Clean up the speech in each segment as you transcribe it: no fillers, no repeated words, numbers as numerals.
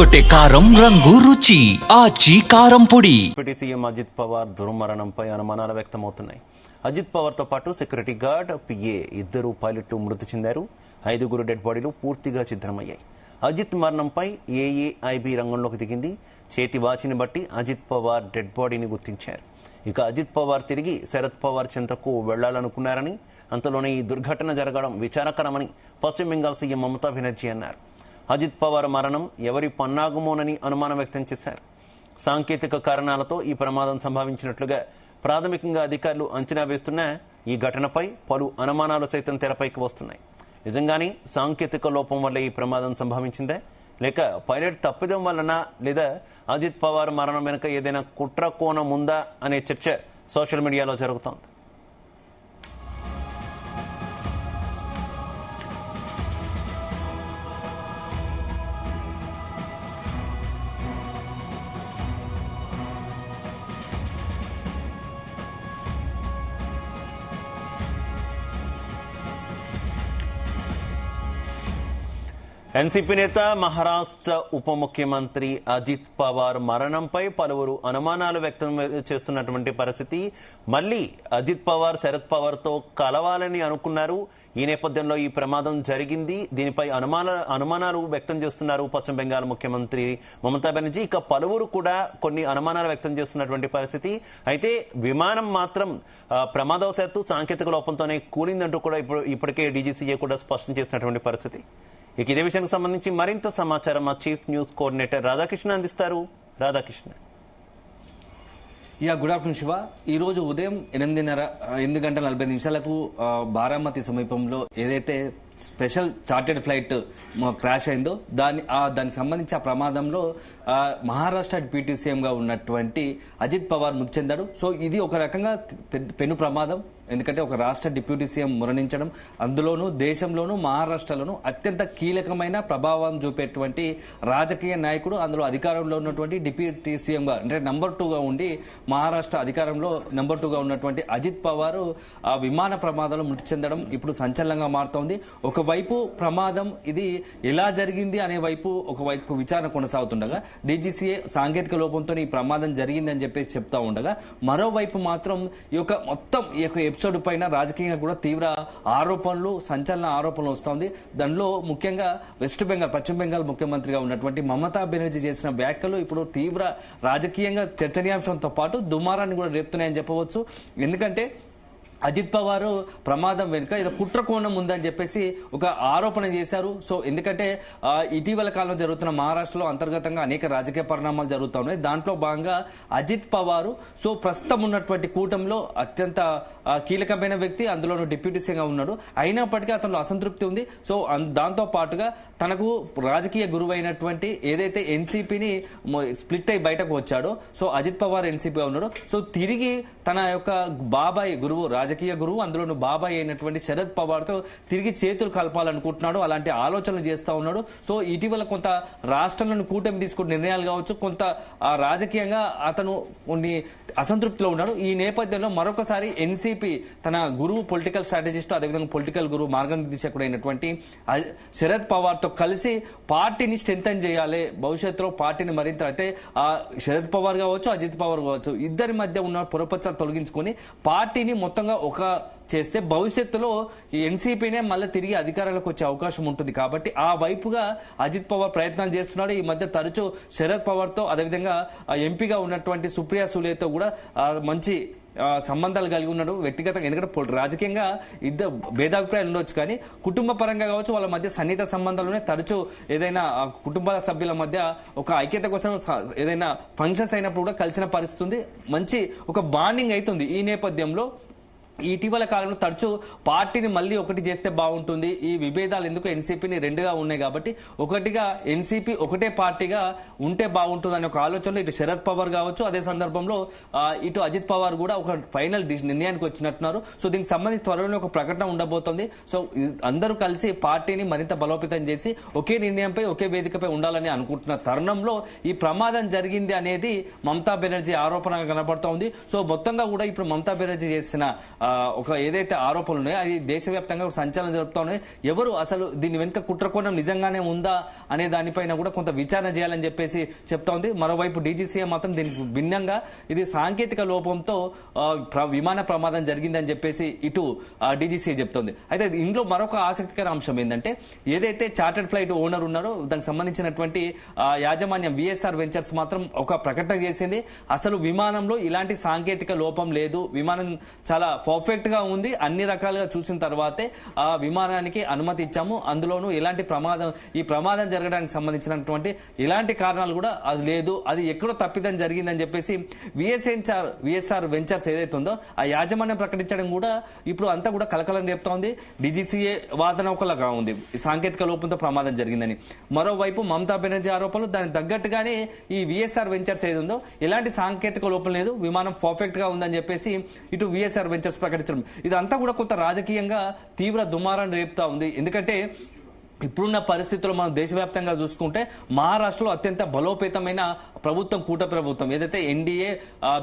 అదరగొట్టే కారం రంగు రుచి ఆచి కారం పొడి. డిప్యూటీ సీఎం అజిత్ పవార్ దుర్మరణంపై అనుమానాలు వ్యక్తమవుతున్నాయి. అజిత్ పవార్తో పాటు సెక్యూరిటీ గార్డ్, పిఏ ఇద్దరు పైలట్లు మృతి చెందారు. 5 డెడ్ బాడీలు పూర్తిగా ఛిద్రమయ్యాయి. అజిత్ మరణంపై ఏఏఐబి రంగంలోకి దిగింది. చేతి వాచిని బట్టి అజిత్ పవార్ డెడ్ బాడీని గుర్తించారు. ఇక అజిత్ పవార్ తిరిగి శరద్ పవార్ చెంతకు వెళ్లాలనుకున్నారని, అంతలోనే ఈ దుర్ఘటన జరగడం విచారకరమని పశ్చిమ బెంగాల్ సీఎం మమతా బెనర్జీ అన్నారు. అజిత్ పవార్ మరణం ఎవరి పన్నాగమోనని అనుమానం వ్యక్తం చేశారు. సాంకేతిక కారణాలతో ఈ ప్రమాదం సంభవించినట్లుగా ప్రాథమికంగా అధికారులు అంచనా వేస్తున్నా ఈ ఘటనపై పలు అనుమానాలు సైతం తెరపైకి వస్తున్నాయి. నిజంగానే సాంకేతిక లోపం వల్ల ఈ ప్రమాదం సంభవించిందే, లేక పైలట్ తప్పిదం వలన, లేదా అజిత్ పవార్ మరణం వెనుక ఏదైనా కుట్ర కోణం ఉందా అనే చర్చ సోషల్ మీడియాలో జరుగుతోంది. ఎన్సీపీ నేత, మహారాష్ట్ర ఉప ముఖ్యమంత్రి అజిత్ పవార్ మరణంపై పలువురు అనుమానాలు వ్యక్తం చేస్తున్నటువంటి పరిస్థితి. మళ్ళీ అజిత్ పవార్ శరద్ పవార్తో కలవాలని అనుకున్నారు. ఈ నేపథ్యంలో ఈ ప్రమాదం జరిగింది. దీనిపై అనుమానాలు వ్యక్తం చేస్తున్నారు పశ్చిమ బెంగాల్ ముఖ్యమంత్రి మమతా బెనర్జీ. ఇక పలువురు కూడా కొన్ని అనుమానాలు వ్యక్తం చేస్తున్నటువంటి పరిస్థితి. అయితే విమానం మాత్రం ప్రమాదవశాత్తు సాంకేతిక లోపంతోనే కూలిందంటూ కూడా ఇప్పటికే డీజీసీఏ కూడా స్పష్టం చేసినటువంటి పరిస్థితి. ఇక ఇదే విషయానికి సంబంధించి మరింత సమాచారం మా చీఫ్ న్యూస్ కోఆర్డినేటర్ రాధాకృష్ణ అందిస్తారు. రాధాకృష్ణ. Good afternoon Shiva. ఈ రోజు ఉదయం 8:40 బారామతి సమీపంలో ఏదైతే స్పెషల్ చార్టెడ్ ఫ్లైట్ క్రాష్ అయిందో దానికి సంబంధించి ఆ ప్రమాదంలో మహారాష్ట్ర డిప్యూటీ సీఎం గా ఉన్నటువంటి అజిత్ పవార్ మృతి చెందాడు. సో ఇది ఒక రకంగా పెను ప్రమాదం. ఎందుకంటే ఒక రాష్ట్ర డిప్యూటీ సీఎం మరణించడం, అందులోనూ దేశంలోనూ మహారాష్ట్రలోనూ అత్యంత కీలకమైన ప్రభావం చూపేటువంటి రాజకీయ నాయకుడు, అందులో అధికారంలో ఉన్నటువంటి డిప్యూటీ సీఎం గా అంటే నంబర్ 2గా ఉండి మహారాష్ట్ర అధికారంలో నంబర్ 2గా ఉన్నటువంటి అజిత్ పవార్ ఆ విమాన ప్రమాదంలో మృతి చెందడం ఇప్పుడు సంచలనంగా మారుతోంది. ఒకవైపు ప్రమాదం ఇది ఎలా జరిగింది అనే ఒకవైపు విచారణ కొనసాగుతుండగా, డీజీసీఏ సాంకేతిక లోపంతో ఈ ప్రమాదం జరిగిందని చెప్పేసి చెప్తా ఉండగా, మరోవైపు మాత్రం ఈ యొక్క మొత్తం ఈ యొక్క ఎపిసోడ్ పైన రాజకీయంగా కూడా తీవ్ర సంచలన ఆరోపణలు వస్తోంది. దానిలో ముఖ్యంగా పశ్చిమ బెంగాల్ ముఖ్యమంత్రిగా ఉన్నటువంటి మమతా బెనర్జీ చేసిన వ్యాఖ్యలు ఇప్పుడు తీవ్ర రాజకీయంగా చర్చనీయాంశంతో పాటు దుమారాన్ని కూడా రేపుతున్నాయని చెప్పవచ్చు. ఎందుకంటే అజిత్ పవార్ ప్రమాదం వెనుక ఏదో కుట్ర కోణం ఉందని చెప్పేసి ఒక ఆరోపణ చేశారు. సో ఎందుకంటే ఇటీవల కాలంలో జరుగుతున్న మహారాష్ట్రలో అంతర్గతంగా అనేక రాజకీయ పరిణామాలు జరుగుతూ ఉన్నాయి. దాంట్లో భాగంగా అజిత్ పవార్ ప్రస్తుతం ఉన్నటువంటి కూటమిలో అత్యంత కీలకమైన వ్యక్తి, అందులోనూ డిప్యూటీ సీఎంగా ఉన్నాడు. అయినప్పటికీ అతనిలో అసంతృప్తి ఉంది. సో దాంతో పాటుగా తనకు రాజకీయ గురువు అయినటువంటి ఏదైతే ఎన్సీపీని స్ప్లిట్ అయి బయటకు వచ్చాడో, సో అజిత్ పవార్ ఎన్సీపీగా ఉన్నాడు. సో తిరిగి తన యొక్క బాబాయ్ గురువు, రాజకీయ గురువు, అందులోనూ బాబాయ్ అయినటువంటి శరద్ పవార్ తో తిరిగి చేతులు కలపాలనుకుంటున్నాడు. అలాంటి ఆలోచనలు చేస్తా ఉన్నాడు. సో ఇటీవల కొంత రాష్ట్రంలోని కూటమి తీసుకున్న నిర్ణయాలు కావచ్చు, కొంత రాజకీయంగా అతను కొన్ని అసంతృప్తిలో ఉన్నాడు. ఈ నేపథ్యంలో మరొకసారి ఎన్సీపీ తన గురువు, పొలిటికల్ స్ట్రాటజిస్ట్, అదేవిధంగా పొలిటికల్ గురువు, మార్గనిర్దేశకుడు అయినటువంటి శరద్ పవార్ తో కలిసి పార్టీని స్ట్రెంథన్ చేయాలి, భవిష్యత్తులో పార్టీని మరింత అంటే శరద్ పవార్ కావచ్చు, అజిత్ పవార్ కావచ్చు, ఇద్దరి మధ్య ఉన్న పొరపచ్చాలు తొలగించుకొని పార్టీని మొత్తంగా ఒక చేస్తే భవిష్యత్తులో ఈ ఎన్సీపీనే మళ్ళీ తిరిగి అధికారంలోకి వచ్చే అవకాశం ఉంటుంది. కాబట్టి ఆ వైపుగా అజిత్ పవార్ ప్రయత్నాలు చేస్తున్నాడు. ఈ మధ్య తరచూ శరద్ పవార్ తో, అదేవిధంగా ఎంపీగా ఉన్నటువంటి సుప్రియా సులేతో కూడా మంచి సంబంధాలు కలిగి ఉన్నాడు వ్యక్తిగతంగా. ఎందుకంటే రాజకీయంగా ఇద్దరు భేదాభిప్రాయాలు ఉండొచ్చు, కానీ కుటుంబ పరంగా కావచ్చు వాళ్ళ మధ్య సన్నిహిత సంబంధాలునే. తరచూ ఏదైనా కుటుంబాల సభ్యుల మధ్య ఒక ఐక్యత కోసం ఏదైనా ఫంక్షన్స్ అయినప్పుడు కూడా కలిసిన పరిస్థితి ఉంది. మంచి ఒక బాండింగ్ అవుతుంది. ఈ నేపథ్యంలో ఇటీవల కాలంలో తరచూ పార్టీని మళ్ళీ ఒకటి చేస్తే బాగుంటుంది, ఈ విభేదాలు ఎందుకు, ఎన్సీపీని రెండుగా ఉన్నాయి కాబట్టి ఒకటిగా ఎన్సీపీ ఒకటే పార్టీగా ఉంటే బాగుంటుంది అనే ఒక ఆలోచనలో ఇటు శరద్ పవార్ కావచ్చు, అదే సందర్భంలో ఇటు అజిత్ పవార్ కూడా ఒక ఫైనల్ నిర్ణయానికి వచ్చినట్టున్నారు. సో దీనికి సంబంధించి త్వరలోనే ఒక ప్రకటన ఉండబోతోంది. సో అందరూ కలిసి పార్టీని మరింత బలోపేతం చేసి ఒకే నిర్ణయంపై, ఒకే వేదికపై ఉండాలని అనుకుంటున్న తరుణంలో ఈ ప్రమాదం జరిగింది అనేది మమతా బెనర్జీ ఆరోపణగా కనబడుతోంది. సో మొత్తంగా కూడా ఇప్పుడు మమతా బెనర్జీ చేసిన ఒక ఏదైతే ఆరోపణలు ఉన్నాయో అది దేశవ్యాప్తంగా సంచలనం జరుపుతా ఉన్నాయి. ఎవరు అసలు దీని వెనుక కుట్రకోణం నిజంగానే ఉందా అనే దానిపైన కూడా కొంత విచారణ చేయాలని చెప్పేసి చెప్తా ఉంది. మరోవైపు డీజీసీఏ మాత్రం దీనికి భిన్నంగా ఇది సాంకేతిక లోపంతో విమాన ప్రమాదం జరిగిందని చెప్పేసి ఇటు డీజీసీఏ చెప్తోంది. అయితే ఇందులో మరొక ఆసక్తికర అంశం ఏంటంటే ఏదైతే చార్టర్డ్ ఫ్లైట్ ఓనర్ ఉన్నారో దానికి సంబంధించినటువంటి యాజమాన్యం విఎస్ఆర్ వెంచర్స్ మాత్రం ఒక ప్రకటన చేసింది. అసలు విమానంలో ఇలాంటి సాంకేతిక లోపం లేదు, విమానం చాలా పర్ఫెక్ట్ గా ఉంది, అన్ని రకాలుగా చూసిన తర్వాతే ఆ విమానానికి అనుమతి ఇచ్చాము, అందులోనూ ఎలాంటి ఈ ప్రమాదం జరగడానికి సంబంధించినటువంటి ఎలాంటి కారణాలు కూడా అది లేదు, అది ఎక్కడో తప్పిదం జరిగిందని చెప్పేసి విఎస్ఆర్ వెంచర్స్ ఏదైతే ఉందో ఆ యాజమాన్యం ప్రకటించడం కూడా ఇప్పుడు అంతా కూడా కలకలం రేపుతా ఉంది. డీజీసీఏ వాదన ఒకలాగా ఉంది, సాంకేతిక లోపంతో ప్రమాదం జరిగిందని. మరోవైపు మమతా బెనర్జీ ఆరోపణలు దానికి తగ్గట్టుగానే ఈ విఎస్ఆర్ వెంచర్స్ ఏది ఉందో ఎలాంటి సాంకేతిక లోపం లేదు, విమానం పర్ఫెక్ట్ గా ఉందని చెప్పేసి ఇటు విఎస్ఆర్ వెంచర్స్ ప్రకటించడం ఇదంతా కూడా కొంత రాజకీయంగా తీవ్ర దుమారాన్ని రేపుతా ఉంది. ఎందుకంటే ఇప్పుడున్న పరిస్థితుల్లో మనం దేశవ్యాప్తంగా చూసుకుంటే మహారాష్ట్రలో అత్యంత బలోపేతమైన ప్రభుత్వం కూట ప్రభుత్వం ఏదైతే ఎన్డీఏ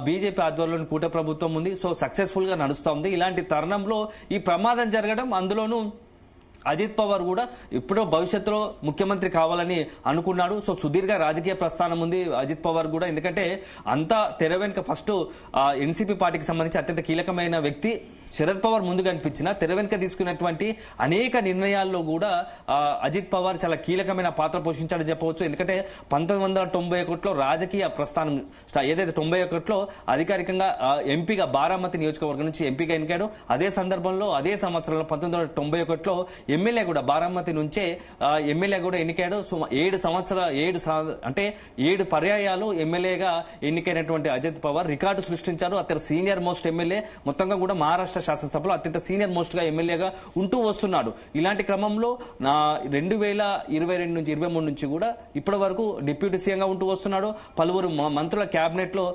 బీజేపీ ఆధ్వర్యంలోని కూట ప్రభుత్వం ఉంది. సో సక్సెస్ఫుల్ గా నడుస్తూ ఉంది. ఇలాంటి తరుణంలో ఈ ప్రమాదం జరగడం, అందులోనూ అజిత్ పవార్ కూడా ఎప్పుడో భవిష్యత్తులో ముఖ్యమంత్రి కావాలని అనుకున్నాడు. సో సుదీర్ఘ రాజకీయ ప్రస్థానం ఉంది అజిత్ పవార్ కూడా. ఎందుకంటే అంతా తెర వెనుక ఫస్ట్ ఎన్సీపీ పార్టీకి సంబంధించి అత్యంత కీలకమైన వ్యక్తి శరద్ పవార్ ముందు కనిపించిన తెర వెనుక తీసుకున్నటువంటి అనేక నిర్ణయాల్లో కూడా అజిత్ పవార్ చాలా కీలకమైన పాత్ర పోషించాడని చెప్పవచ్చు. ఎందుకంటే 1991లో రాజకీయ ప్రస్థానం ఏదైతే 91లో అధికారికంగా ఎంపీగా బారామతి నియోజకవర్గం నుంచి ఎంపీగా ఎన్నికాడు. అదే సందర్భంలో అదే సంవత్సరంలో 1991లో ఎమ్మెల్యే కూడా బారామతి నుంచే ఎమ్మెల్యే కూడా ఎన్నికాడు. సో 7 పర్యాయాలు ఎమ్మెల్యేగా ఎన్నికైనటువంటి అజిత్ పవార్ రికార్డు సృష్టించారు. అతను సీనియర్ మోస్ట్ ఎమ్మెల్యే, మొత్తంగా కూడా మహారాష్ట్ర శాసనసభలో అత్యంత సీనియర్ మోస్ట్ గా ఎమ్మెల్యేగా ఉంటూ వస్తున్నాడు. ఇలాంటి క్రమంలో 2022 నుంచి 23 నుంచి కూడా ఇప్పటి వరకు డిప్యూటీ సీఎంగా ఉంటూ వస్తున్నాడు. పలువురు మంత్రుల కేబినెట్ లో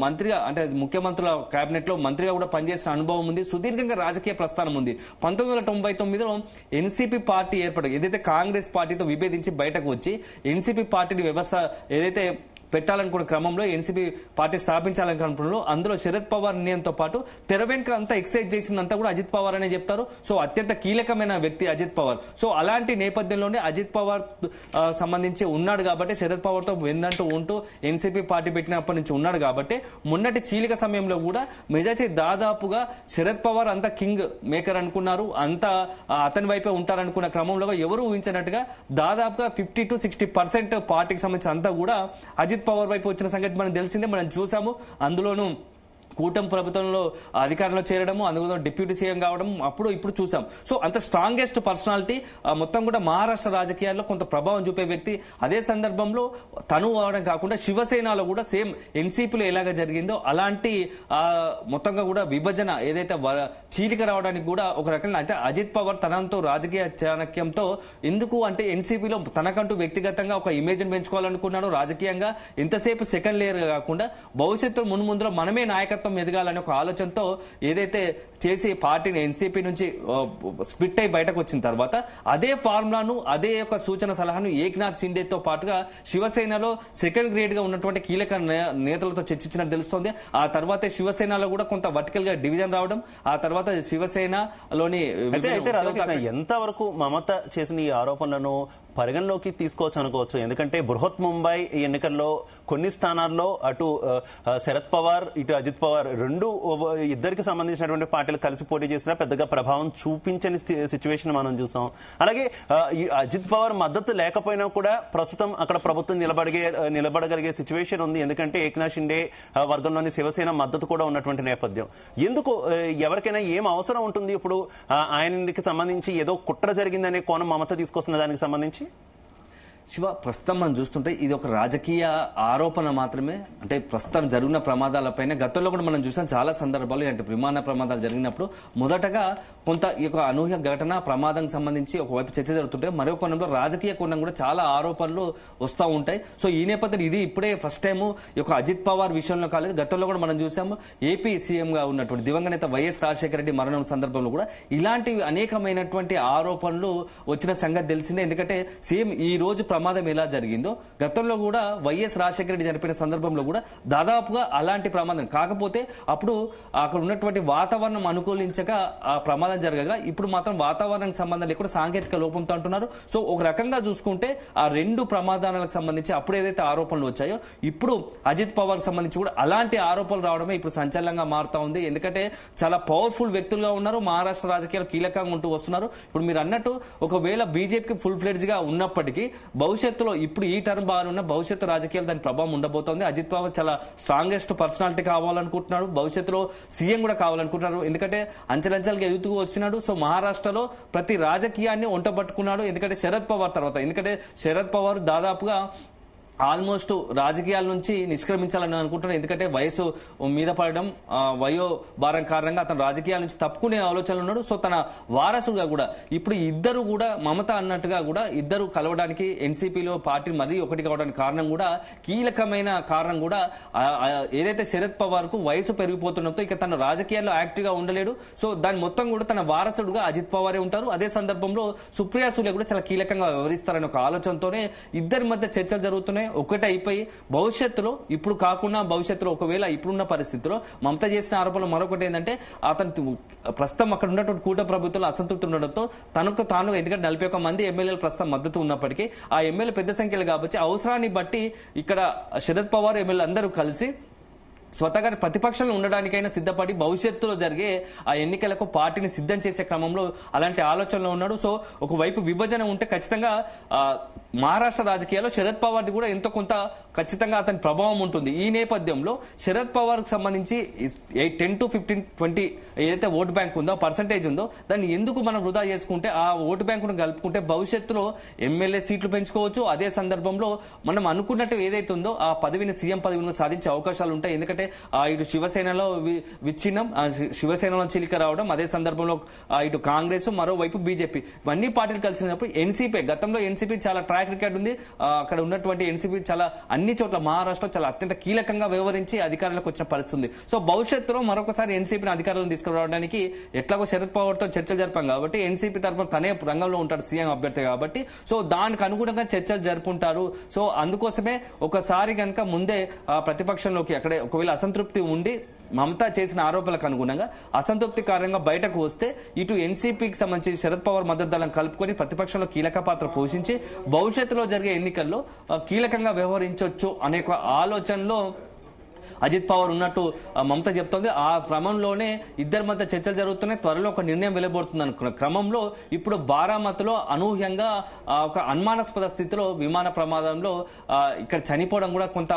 మంత్రిగా అంటే ముఖ్యమంత్రుల కేబినెట్ లో మంత్రిగా కూడా పనిచేసిన అనుభవం ఉంది. సుదీర్ఘంగా రాజకీయ ప్రస్థానం ఉంది. 1999లో ఎన్సీపీ పార్టీ ఏర్పడింది. ఏదైతే కాంగ్రెస్ పార్టీతో విభేదించి బయటకు వచ్చి ఎన్సీపీ పార్టీని వ్యవస్థ ఏదైతే పెట్టాలనుకున్న క్రమంలో ఎన్సీపీ పార్టీ స్థాపించాలనుకున్నప్పుడు అందులో శరద్ పవార్ నిర్ణయంతో పాటు తెర వెనుక అంతా ఎక్సైజ్ చేసిందంతా కూడా అజిత్ పవార్ అనే చెప్తారు. సో అత్యంత కీలకమైన వ్యక్తి అజిత్ పవార్. సో అలాంటి నేపథ్యంలోనే అజిత్ పవార్ సంబంధించి ఉన్నాడు కాబట్టి శరద్ పవార్ తో వెన్నంటూ ఉంటూ ఎన్సీపీ పార్టీ పెట్టినప్పటి నుంచి ఉన్నాడు కాబట్టి మొన్నటి చీలిక సమయంలో కూడా మెజార్టీ దాదాపుగా శరద్ పవార్ అంతా కింగ్ మేకర్ అనుకున్నారు, అంతా అతని వైపే ఉంటారనుకున్న క్రమంలో ఎవరు ఊహించినట్టుగా దాదాపుగా 50 to 60% పార్టీకి సంబంధించిన అంతా కూడా అజిత్ పవార్ వైపు వచ్చిన సంగతి మనకు తెలిసిందే, మనం చూసాము. అందులోనూ కూటమి ప్రభుత్వంలో అధికారంలో చేరడము, అందులో డిప్యూటీ సీఎం కావడం అప్పుడు ఇప్పుడు చూసాం. సో అంత స్ట్రాంగెస్ట్ పర్సనాలిటీ మొత్తం కూడా మహారాష్ట్ర రాజకీయాల్లో కొంత ప్రభావం చూపే వ్యక్తి. అదే సందర్భంలో తను అవడం కాకుండా శివసేనలో కూడా సేమ్ ఎన్సీపీలో ఎలాగ జరిగిందో అలాంటి మొత్తంగా కూడా విభజన ఏదైతే చీలిక రావడానికి కూడా ఒక రకంగా అంటే అజిత్ పవార్ తనంతో రాజకీయ చాణక్యంతో ఎందుకు అంటే ఎన్సీపీలో తనకంటూ వ్యక్తిగతంగా ఒక ఇమేజ్ పెంచుకోవాలనుకున్నాడు. రాజకీయంగా ఎంతసేపు సెకండ్ లేయర్ కాకుండా భవిష్యత్తులో మున్ముందులో మనమే నాయకత్వం ఎదగాలనే ఒక ఆలోచనతో ఏదైతే చేసి పార్టీని ఎన్సీపీ నుంచి స్ప్లిట్ అయి బయటకు వచ్చిన తర్వాత అదే ఫార్ములాను అదే ఒక సూచన సలహాను ఏక్నాథ్ షిండేతో పాటుగా శివసేనలో సెకండ్ గ్రేడ్ గా ఉన్నటువంటి కీలక నేతలతో చర్చించినట్టు తెలుస్తోంది. ఆ తర్వాత శివసేనలో కూడా కొంత వర్టికల్ గా డివిజన్ రావడం, ఆ తర్వాత శివసేనలోని ఎంతవరకు మమత చేసిన ఈ ఆరోపణలను పరిగణలోకి తీసుకోవచ్చు అనుకోవచ్చు. ఎందుకంటే బృహత్ ముంబై ఎన్నికల్లో కొన్ని స్థానాల్లో అటు శరద్ పవార్ ఇటు అజిత్ పవార్ ఇద్దరికి సంబంధించినటువంటి పార్టీలు కలిసి పోటీ చేసినా పెద్దగా ప్రభావం చూపించని సిచ్యువేషన్ మనం చూసాం. అలాగే అజిత్ పవార్ మద్దతు లేకపోయినా కూడా ప్రస్తుతం అక్కడ ప్రభుత్వం నిలబడగలిగే సిచ్యువేషన్ ఉంది. ఎందుకంటే ఏక్నాథ్ షిండే వర్గంలోని శివసేన మద్దతు కూడా ఉన్నటువంటి నేపథ్యం. ఎందుకు ఎవరికైనా ఏం అవసరం ఉంటుంది ఇప్పుడు ఆయనకి సంబంధించి ఏదో కుట్ర జరిగిందనే కోణం మమత తీసుకొస్తున్న దానికి సంబంధించి? శివ, ప్రస్తుతం మనం చూస్తుంటే ఇది ఒక రాజకీయ ఆరోపణ మాత్రమే. అంటే ప్రస్తుతం జరిగిన ప్రమాదాలపైన గతంలో కూడా మనం చూసాం చాలా సందర్భాలు అంటే విమాన ప్రమాదాలు జరిగినప్పుడు మొదటగా కొంత ఈ యొక్క అనూహ్య ఘటన ప్రమాదం సంబంధించి ఒకవైపు చర్చ జరుగుతుంటే మరో కోణంలో రాజకీయ కోణం కూడా చాలా ఆరోపణలు వస్తూ ఉంటాయి. సో ఈ నేపథ్యంలో ఇది ఇప్పుడే ఫస్ట్ టైం ఈ యొక్క అజిత్ పవార్ విషయంలో కాలేదు, గతంలో కూడా మనం చూసాము ఏపీ సీఎం గా ఉన్నటువంటి దివంగత నేత వైఎస్ రాజశేఖర రెడ్డి మరణం సందర్భంలో కూడా ఇలాంటి అనేకమైనటువంటి ఆరోపణలు వచ్చిన సంగతి తెలిసిందే. ఎందుకంటే సీఎం ఈ రోజు ప్రమాదం ఎలా జరిగిందో గతంలో కూడా వైఎస్ రాజశేఖర రెడ్డి చనిపోయిన సందర్భంలో కూడా దాదాపుగా అలాంటి ప్రమాదం, కాకపోతే అప్పుడు అక్కడ ఉన్నటువంటి వాతావరణం అనుకూలించక ఆ ప్రమాదం జరగగా ఇప్పుడు మాత్రం వాతావరణానికి సంబంధం లేకుండా సాంకేతిక లోపంతో అంటున్నారు. సో ఒక రకంగా చూసుకుంటే ఆ రెండు ప్రమాదాలకు సంబంధించి అప్పుడు ఏదైతే ఆరోపణలు వచ్చాయో ఇప్పుడు అజిత్ పవార్ సంబంధించి కూడా అలాంటి ఆరోపణలు రావడమే ఇప్పుడు సంచలనంగా మారుతా ఉంది. ఎందుకంటే చాలా పవర్ఫుల్ వ్యక్తులుగా ఉన్నారు, మహారాష్ట్ర రాజకీయాలు కీలకంగా ఉంటూ వస్తున్నారు. ఇప్పుడు మీరు అన్నట్టు ఒకవేళ బీజేపీకి ఫుల్ ఫ్లెడ్జ్ గా ఉన్నప్పటికీ భవిష్యత్తులో ఇప్పుడు ఈ టర్మ్ బాగున్న భవిష్యత్తు రాజకీయాలు దాని ప్రభావం ఉండబోతోంది. అజిత్ పవార్ చాలా స్ట్రాంగెస్ట్ పర్సనాలిటీ కావాలనుకుంటున్నాడు, భవిష్యత్తులో సీఎం కూడా కావాలనుకుంటున్నారు. ఎందుకంటే అంచెలంచెలుగా ఎదుగుతూ వచ్చినాడు. సో మహారాష్ట్రలో ప్రతి రాజకీయాన్ని ఒంటబట్టుకున్నాడు. ఎందుకంటే శరద్ పవార్ తర్వాత, ఎందుకంటే శరద్ పవార్ దాదాపుగా ఆల్మోస్ట్ రాజకీయాల నుంచి నిష్క్రమించాలని అనుకుంటున్నాడు. ఎందుకంటే వయసు మీద పడడం, వయో భారం కారణంగా అతను రాజకీయాల నుంచి తప్పుకునే ఆలోచనలు ఉన్నాడు. సో తన వారసుగా కూడా ఇప్పుడు ఇద్దరు కూడా మమత అన్నట్టుగా కూడా ఇద్దరు కలవడానికి ఎన్సీపీలో పార్టీ మరీ ఒకటి కావడానికి కారణం కూడా కీలకమైన కారణం కూడా ఏదైతే శరద్ పవార్ కు వయసు పెరిగిపోతుండటంతో ఇక తన రాజకీయాల్లో యాక్టివ్ గా ఉండలేడు. సో దాని మొత్తం కూడా తన వారసుడుగా అజిత్ పవారే ఉంటారు. అదే సందర్భంలో సుప్రియా సూలే కూడా చాలా కీలకంగా వ్యవహరిస్తారనే ఒక ఆలోచనతోనే ఇద్దరి మధ్య చర్చలు జరుగుతున్నాయి. ఒకటి అయిపోయి భవిష్యత్తులో ఇప్పుడు కాకుండా భవిష్యత్తులో ఒకవేళ ఇప్పుడున్న పరిస్థితిలో మమత చేసిన ఆరోపణలు మరొకటి ఏంటంటే అతను ప్రస్తుతం అక్కడ ఉన్నటువంటి కూటమి ప్రభుత్వంలో అసంతృప్తి ఉండడంతో తనకు తాను, ఎందుకంటే 41 మంది ఎమ్మెల్యేలు ప్రస్తుతం మద్దతు ఉన్నప్పటికీ ఆ ఎమ్మెల్యే పెద్ద సంఖ్యలో కాబట్టి అవసరాన్ని బట్టి ఇక్కడ శరద్ పవార్ ఎమ్మెల్యే అందరూ కలిసి స్వతగా ప్రతిపక్షంలో ఉండడానికైనా సిద్ధపడి భవిష్యత్తులో జరిగే ఆ ఎన్నికలకు పార్టీని సిద్ధం చేసే క్రమంలో అలాంటి ఆలోచనలో ఉన్నాడు. సో ఒకవైపు విభజన ఉంటే ఖచ్చితంగా మహారాష్ట్ర రాజకీయాల్లో శరద్ పవార్ది కూడా ఎంతో కొంత ఖచ్చితంగా అతని ప్రభావం ఉంటుంది. ఈ నేపథ్యంలో శరద్ పవార్ కు సంబంధించి 10 to 15, 20 ఏదైతే ఓటు బ్యాంక్ ఉందో, పర్సంటేజ్ ఉందో దాన్ని ఎందుకు మనం వృధా చేసుకుంటే ఆ ఓటు బ్యాంకును కలుపుకుంటే భవిష్యత్తులో ఎమ్మెల్యే సీట్లు పెంచుకోవచ్చు. అదే సందర్భంలో మనం అనుకున్నట్టు ఏదైతే ఉందో ఆ పదవిని, సీఎం పదవిని సాధించే అవకాశాలు ఉంటాయి. ఎందుకంటే ఇటు శివసేనలో విచ్ఛిన్నం, శివసేనలో చిలిక రావడం, అదే సందర్భంలో ఇటు కాంగ్రెస్, మరోవైపు బీజేపీ, ఇవన్నీ పార్టీలు కలిసినప్పుడు ఎన్సీపీ, గతంలో ఎన్సీపీ చాలా ట్రాక్ రికార్డు ఉంది. అక్కడ ఉన్నటువంటి ఎన్సీపీ చాలా అన్ని చోట్ల మహారాష్ట్రలో చాలా అత్యంత కీలకంగా వ్యవహరించి అధికారంలోకి వచ్చిన పరిస్థితి ఉంది. సో భవిష్యత్తులో మరొకసారి ఎన్సీపీని అధికారంలో తీసుకురావడానికి ఎట్లాగో శరద్ పవార్ తో చర్చలు జరిపాం కాబట్టి ఎన్సీపీ తరఫున తనే రంగంలో ఉంటాడు సీఎం అభ్యర్థి కాబట్టి, సో దానికి అనుగుణంగా చర్చలు జరుపుకుంటారు. సో అందుకోసమే ఒకసారి కనుక ముందే ప్రతిపక్షంలోకి అక్కడే ఒకవేళ అసంతృప్తి ఉండి మమతా చేసిన ఆరోపణలకు అనుగుణంగా అసంతృప్తి కారణంగా బయటకు వస్తే ఇటు ఎన్సీపీకి సంబంధించి శరద్ పవార్ మద్దతు దళం కలుపుకొని ప్రతిపక్షంలో కీలక పాత్ర పోషించి భవిష్యత్తులో జరిగే ఎన్నికల్లో కీలకంగా వ్యవహరించవచ్చు అనే ఆలోచనలో అజిత్ పవార్ ఉన్నట్టు మమత చెప్తోంది. ఆ క్రమంలోనే ఇద్దరి మధ్య చర్చలు జరుగుతున్నాయి. త్వరలో ఒక నిర్ణయం వెలువడుతుంది అనుకున్న క్రమంలో ఇప్పుడు బారామతిలో అనూహ్యంగా ఒక అనుమానాస్పద స్థితిలో విమాన ప్రమాదంలో ఇక్కడ చనిపోవడం కూడా కొంత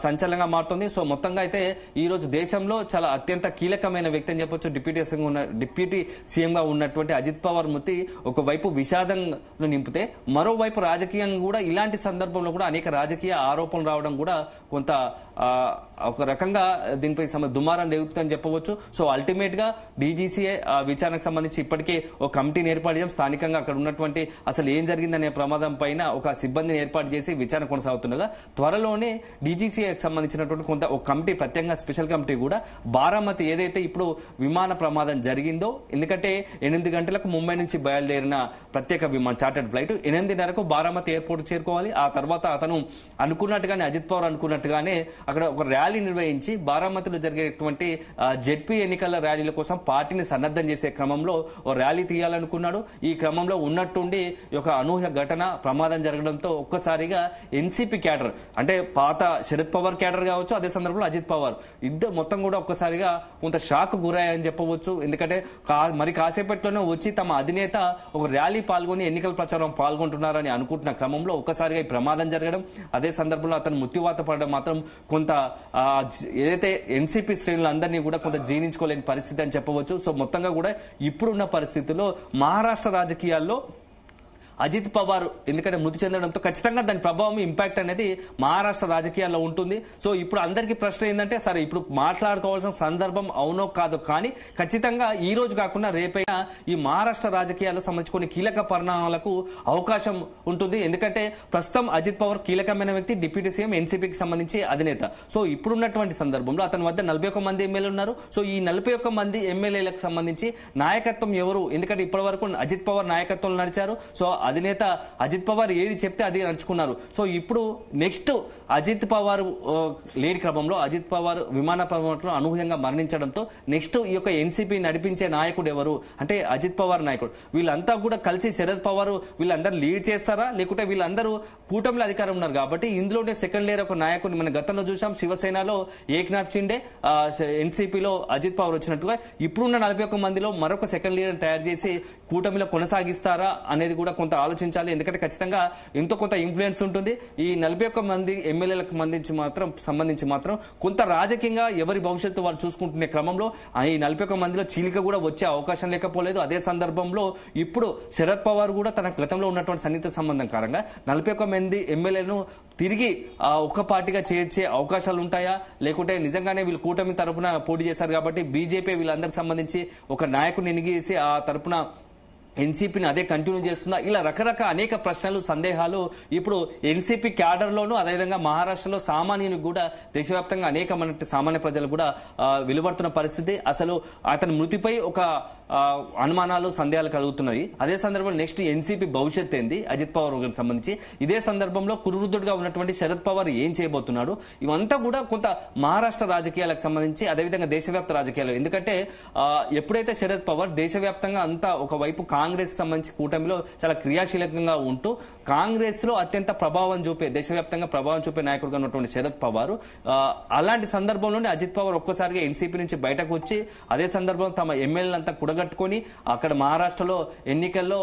సంచలనంగా మారుతుంది. సో మొత్తంగా అయితే ఈ రోజు దేశంలో చాలా అత్యంత కీలకమైన వ్యక్తి అని చెప్పొచ్చు. డిప్యూటీ సీఎం గా ఉన్నటువంటి అజిత్ పవార్ మృతి ఒకవైపు విషాదం నింపితే మరోవైపు రాజకీయంగా కూడా ఇలాంటి సందర్భంలో కూడా అనేక రాజకీయ ఆరోపణలు రావడం కూడా కొంత ఒక రకంగా దీనిపై దుమారం రేగుతుందని చెప్పవచ్చు. సో అల్టిమేట్ గా డీజీసీఏ విచారణకు సంబంధించి ఇప్పటికే ఒక కమిటీని ఏర్పాటు చేయడం, స్థానికంగా అక్కడ ఉన్నటువంటి అసలు ఏం జరిగిందనే ప్రమాదం పైన ఒక సిబ్బందిని ఏర్పాటు చేసి విచారణ కొనసాగుతుండగా త్వరలోనే డీజీసీఏకి సంబంధించినటువంటి కొంత ఒక కమిటీ, ప్రత్యేకంగా స్పెషల్ కమిటీ కూడా బారామతి ఏదైతే ఇప్పుడు విమాన ప్రమాదం జరిగిందో, ఎందుకంటే 8 గంటలకు ముంబై నుంచి బయలుదేరిన ప్రత్యేక విమానం చార్టర్డ్ ఫ్లైట్ 8:30కు బారామతి ఎయిర్పోర్ట్ చేరుకోవాలి. ఆ తర్వాత అతను అనుకున్నట్టుగానే, అజిత్ పవార్ అనుకున్నట్టుగానే అక్కడ ఒక ర్యాలీ నిర్వహించి బారామతిలో జరిగేటువంటి జెడ్పీ ఎన్నికల ర్యాలీల కోసం పార్టీని సన్నద్ధం చేసే క్రమంలో ఓ ర్యాలీ తీయాలనుకున్నాడు. ఈ క్రమంలో ఉన్నట్టుండి ఒక అనూహ్య ఘటన, ప్రమాదం జరగడంతో ఒక్కసారిగా ఎన్సీపీ క్యాడర్, అంటే పాత శరద్ పవార్ క్యాడర్ కావచ్చు, అదే సందర్భంలో అజిత్ పవార్ ఇద్దరు మొత్తం కూడా ఒక్కసారిగా కొంత షాక్ గురయ్యాయని చెప్పవచ్చు. ఎందుకంటే మరి కాసేపట్లోనే వచ్చి తమ అధినేత ఒక ర్యాలీ పాల్గొని ఎన్నికల ప్రచారం పాల్గొంటున్నారని అనుకుంటున్న క్రమంలో ఒక్కసారిగా ఈ ప్రమాదం జరగడం, అదే సందర్భంలో అతను మృత్యువాత పడడం మాత్రం కొంత ఏదైతే ఎన్సీపీ శ్రేణులందరినీ కూడా కొంత జీర్ణించుకోలేని పరిస్థితి అని చెప్పవచ్చు. సో మొత్తంగా కూడా ఇప్పుడున్న పరిస్థితుల్లో మహారాష్ట్ర రాజకీయాల్లో అజిత్ పవార్ ఎందుకంటే మృతి చెందడంతో ఖచ్చితంగా దాని ప్రభావం, ఇంపాక్ట్ అనేది మహారాష్ట్ర రాజకీయాల్లో ఉంటుంది. సో ఇప్పుడు అందరికీ ప్రశ్న ఏంటంటే, సరే ఇప్పుడు మాట్లాడుకోవాల్సిన సందర్భం అవునో కాదో, కానీ ఖచ్చితంగా ఈ రోజు కాకుండా రేపైనా ఈ మహారాష్ట్ర రాజకీయాల్లో సంబంధించి కొన్ని కీలక పరిణామాలకు అవకాశం ఉంటుంది. ఎందుకంటే ప్రస్తుతం అజిత్ పవార్ కీలకమైన వ్యక్తి, డిప్యూటీ సీఎం, ఎన్సీపీకి సంబంధించి అధినేత. సో ఇప్పుడున్నటువంటి సందర్భంలో అతని వద్ద 41 మంది ఎమ్మెల్యేలు ఉన్నారు. సో ఈ 41 మంది ఎమ్మెల్యేలకు సంబంధించి నాయకత్వం ఎవరు, ఎందుకంటే ఇప్పటి వరకు అజిత్ పవార్ నాయకత్వంలో నడిచారు. సో అధినేత అజిత్ పవార్ ఏది చెప్తే అది నడుచుకున్నారు. సో ఇప్పుడు నెక్స్ట్ అజిత్ పవార్ లేని క్రమంలో అజిత్ పవార్ విమాన ప్రమాదంలో అనూహ్యంగా మరణించడంతో నెక్స్ట్ ఈ యొక్క ఎన్సీపీ నడిపించే నాయకుడు ఎవరు అంటే అజిత్ పవార్ నాయకుడు. వీళ్ళంతా కూడా కలిసి శరద్ పవార్ వీళ్ళందరూ లీడ్ చేస్తారా, లేకుంటే వీళ్ళందరూ కూటమిలో అధికారం ఉన్నారు కాబట్టి ఇందులోనే సెకండ్ లేయర్ ఒక నాయకుడిని మన గతంలో చూసాం. శివసేనలో ఏక్నాథ్ షిండే, ఎన్సీపీలో అజిత్ పవార్ వచ్చినట్టుగా ఇప్పుడున్న 41 మందిలో మరొక సెకండ్ లీడర్ తయారు చేసి కూటమిలో కొనసాగిస్తారా అనేది కూడా కొంత ఆలోచించాలి. ఎందుకంటే ఖచ్చితంగా ఎంతో కొంత ఇన్ఫ్లుయెన్స్ ఉంటుంది. ఈ 41 మంది ఎమ్మెల్యేలకు సంబంధించి మాత్రం కొంత రాజకీయంగా ఎవరి భవిష్యత్తు వాళ్ళు చూసుకుంటున్న క్రమంలో ఈ 41 మందిలో చీలిక కూడా వచ్చే అవకాశం లేకపోలేదు. అదే సందర్భంలో ఇప్పుడు శరద్ పవార్ కూడా తన గతంలో ఉన్నటువంటి సన్నిహిత సంబంధం కారణంగా 41 మంది ఎమ్మెల్యేలను తిరిగి ఒక్క పార్టీగా చేర్చే అవకాశాలు ఉంటాయా, లేకుంటే నిజంగానే వీళ్ళు కూటమి తరపున పోటీ చేశారు కాబట్టి బీజేపీ వీళ్ళందరికి సంబంధించి ఒక నాయకుడిని ఎన్నిగేసి ఆ తరపున ఎన్సీపీని అదే కంటిన్యూ చేస్తుందా, ఇలా రకరకాల అనేక ప్రశ్నలు సందేహాలు ఇప్పుడు ఎన్సీపీ క్యాడర్లోనూ అదేవిధంగా మహారాష్ట్రలో సామాన్యునికి కూడా దేశవ్యాప్తంగా అనేక సామాన్య ప్రజలు కూడా వెలువడుతున్న పరిస్థితి. అసలు అతని మృతిపై ఒక అనుమానాలు సందేహాలు కలుగుతున్నాయి. అదే సందర్భంలో నెక్స్ట్ ఎన్సీపీ భవిష్యత్ ఏంది అజిత్ పవార్ గారికి సంబంధించి, ఇదే సందర్భంలో కురువృద్ధుడుగా ఉన్నటువంటి శరద్ పవార్ ఏం చేయబోతున్నాడు, ఇవంతా కూడా కొంత మహారాష్ట్ర రాజకీయాలకు సంబంధించి అదేవిధంగా దేశవ్యాప్త రాజకీయాలు. ఎందుకంటే ఎప్పుడైతే శరద్ పవార్ దేశవ్యాప్తంగా అంతా ఒకవైపు కాంగ్రెస్ సంబంధించి కూటమిలో చాలా క్రియాశీలకంగా ఉంటూ కాంగ్రెస్ లో అత్యంత ప్రభావం చూపే దేశవ్యాప్తంగా ప్రభావం చూపే నాయకుడుగా ఉన్నటువంటి శరద్ పవార్ అలాంటి సందర్భంలోనే అజిత్ పవార్ ఒక్కసారిగా ఎన్సీపీ నుంచి బయటకు వచ్చి అదే సందర్భంలో తమ ఎమ్మెల్యేలంతా కూడగట్టుకొని అక్కడ మహారాష్ట్రలో ఎన్నికల్లో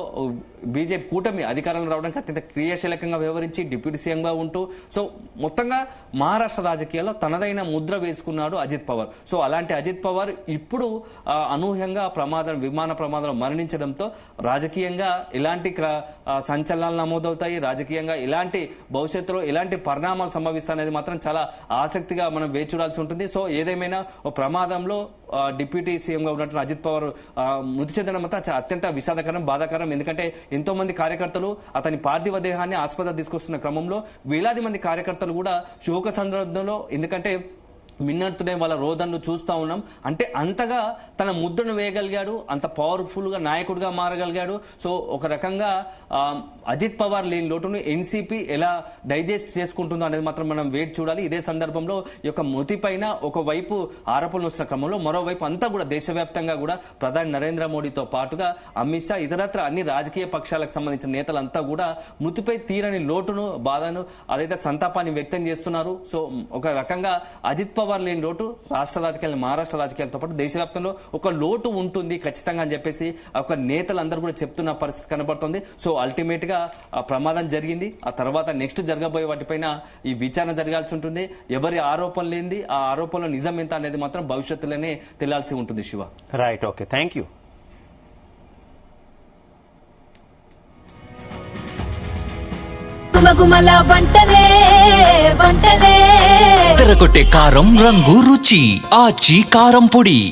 బీజేపీ కూటమి అధికారంలో రావడానికి అత్యంత క్రియాశీలకంగా వ్యవహరించి డిప్యూటీ సీఎంగా ఉంటూ సో మొత్తంగా మహారాష్ట్ర రాజకీయాల్లో తనదైన ముద్ర వేసుకున్నాడు అజిత్ పవార్. సో అలాంటి అజిత్ పవార్ ఇప్పుడు అనూహ్యంగా విమాన ప్రమాదంలో మరణించడంతో రాజకీయంగా ఎలాంటి సంచలనాలు నమోదవుతాయి, రాజకీయంగా ఎలాంటి భవిష్యత్తులో ఎలాంటి పరిణామాలు సంభవిస్తాయనేది మాత్రం చాలా ఆసక్తిగా మనం వేచి చూడాల్సి ఉంటుంది. సో ఏదేమైనా ఓ ప్రమాదంలో డిప్యూటీ సీఎంగా ఉన్నటువంటి అజిత్ పవార్ మృతి చెందడం మాత్రం అత్యంత విషాదకరం, బాధాకరం. ఎందుకంటే ఎంతో మంది కార్యకర్తలు అతని పార్థివ దేహాన్ని ఆసుపత్రికి తీసుకొస్తున్న క్రమంలో వేలాది మంది కార్యకర్తలు కూడా శోక సందర్భంలో, ఎందుకంటే మిన్నట్టునే వాళ్ళ రోదన్ను చూస్తూ ఉన్నాం. అంటే అంతగా తన ముద్రను వేయగలిగాడు, అంత పవర్ఫుల్ గా నాయకుడిగా మారగలిగాడు. సో ఒక రకంగా అజిత్ పవార్ లేని లోటును ఎన్సీపీ ఎలా డైజెస్ట్ చేసుకుంటుందో అనేది మాత్రం మనం వేచి చూడాలి. ఇదే సందర్భంలో ఈ యొక్క మృతి పైన ఒకవైపు ఆరోపణలు వస్తున్న క్రమంలో మరోవైపు అంతా కూడా దేశవ్యాప్తంగా కూడా ప్రధాని నరేంద్ర మోడీతో పాటుగా అమిత్ షా ఇతరత్ర అన్ని రాజకీయ పక్షాలకు సంబంధించిన నేతలంతా కూడా మృతిపై తీరని లోటును, బాధను, అదైతే సంతాపాన్ని వ్యక్తం చేస్తున్నారు. సో ఒక రకంగా అజిత్ పవార్ లేని లోటు రాష్ట్ర రాజకీయాలు, మహారాష్ట్ర రాజకీయాలతో పాటు దేశవ్యాప్తంలో ఒక లోటు ఉంటుంది ఖచ్చితంగా అని చెప్పేసి ఒక నేతలందరూ కూడా చెప్తున్న పరిస్థితి కనబడుతుంది. సో అల్టిమేట్ గా ప్రమాదం జరిగింది, ఆ తర్వాత నెక్స్ట్ జరగబోయే వాటిపైన ఈ విచారణ జరగాల్సి ఉంటుంది. ఎవరి ఆరోపణ లేనిది ఆ ఆరోపణలో నిజం ఎంత అనేది మాత్రం భవిష్యత్తులోనే తెలియాల్సి ఉంటుంది. Shiva, right, okay, thank you. గుమగుమల వంటలే వంటలే తెరకొట్టే కారం రంగు రుచి ఆచి కారం పొడి.